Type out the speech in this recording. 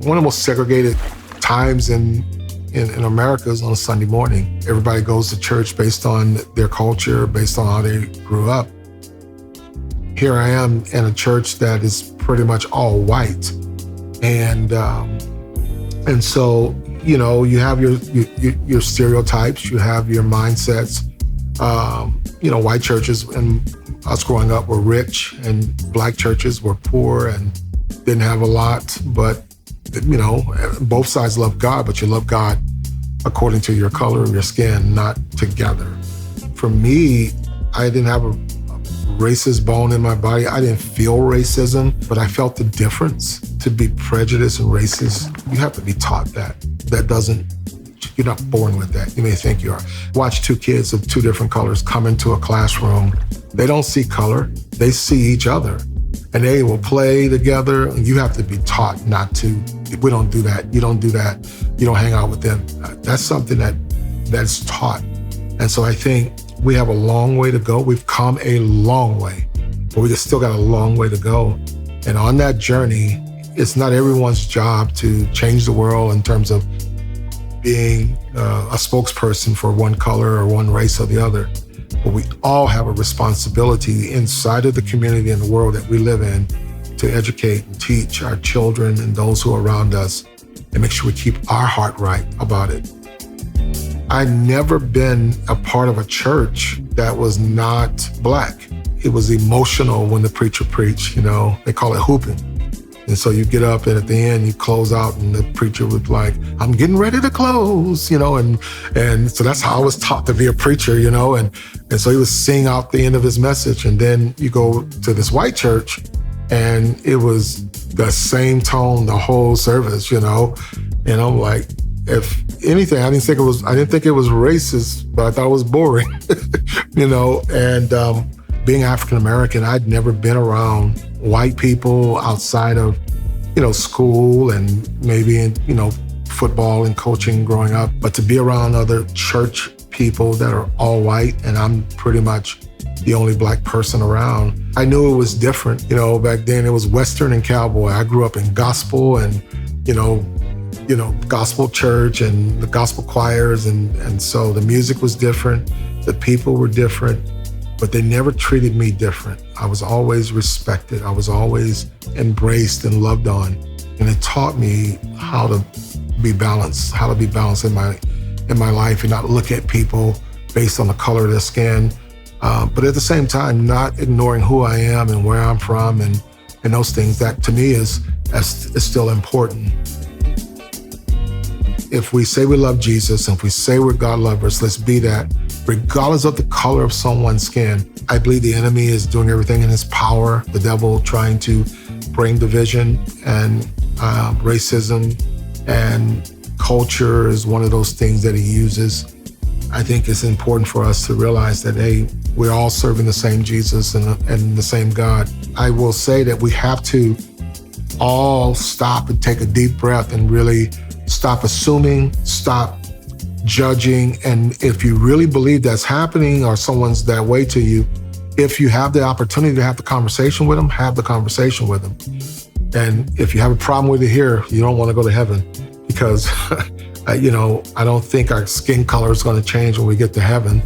one of the most segregated times in America is on a Sunday morning. Everybody goes to church based on their culture, based on how they grew up. Here I am in a church that is pretty much all white. And so, you know, you have your stereotypes, you have your mindsets. You know, white churches and us growing up were rich, and black churches were poor and didn't have a lot. But, you know, both sides love God, but you love God according to your color of your skin, not together. For me, I didn't have a racist bone in my body. I didn't feel racism, but I felt the difference. To be prejudiced and racist, you have to be taught that. You're not born with that. You may think you are. Watch two kids of two different colors come into a classroom. They don't see color, they see each other. And they will play together, and you have to be taught not to. We don't do that. You don't do that. You don't hang out with them. That's something that's taught. And so I think we have a long way to go. We've come a long way, but we still got a long way to go. And on that journey, it's not everyone's job to change the world in terms of being a spokesperson for one color or one race or the other. But we all have a responsibility inside of the community and the world that we live in to educate and teach our children and those who are around us and make sure we keep our heart right about it. I've never been a part of a church that was not black. It was emotional when the preacher preached, you know, they call it hooping. And so you get up and at the end you close out and the preacher would like, I'm getting ready to close, you know, and so that's how I was taught to be a preacher, you know, and so he was sing out the end of his message. And then you go to this white church and it was the same tone the whole service, you know, and I'm like, if anything, I didn't think it was racist, but I thought it was boring, you know, and being African-American, I'd never been around white people outside of, you know, school and maybe in, you know, football and coaching growing up, but to be around other church people that are all white and I'm pretty much the only black person around, I knew it was different. You know, back then it was Western and cowboy. I grew up in gospel and, you know, gospel church and the gospel choirs. And so the music was different. The people were different, but they never treated me different. I was always respected. I was always embraced and loved on. And it taught me how to be balanced in my life and not look at people based on the color of their skin. But at the same time, not ignoring who I am and where I'm from and those things that to me is still important. If we say we love Jesus, and if we say we're God lovers, let's be that, regardless of the color of someone's skin. I believe the enemy is doing everything in his power, the devil trying to bring division and racism, and culture is one of those things that he uses. I think it's important for us to realize that, hey, we're all serving the same Jesus and the same God. I will say that we have to all stop and take a deep breath and really stop assuming, stop judging. And if you really believe that's happening or someone's that way to you, if you have the opportunity to have the conversation with them, have the conversation with them. And if you have a problem with it here, you don't want to go to heaven because, you know, I don't think our skin color is going to change when we get to heaven.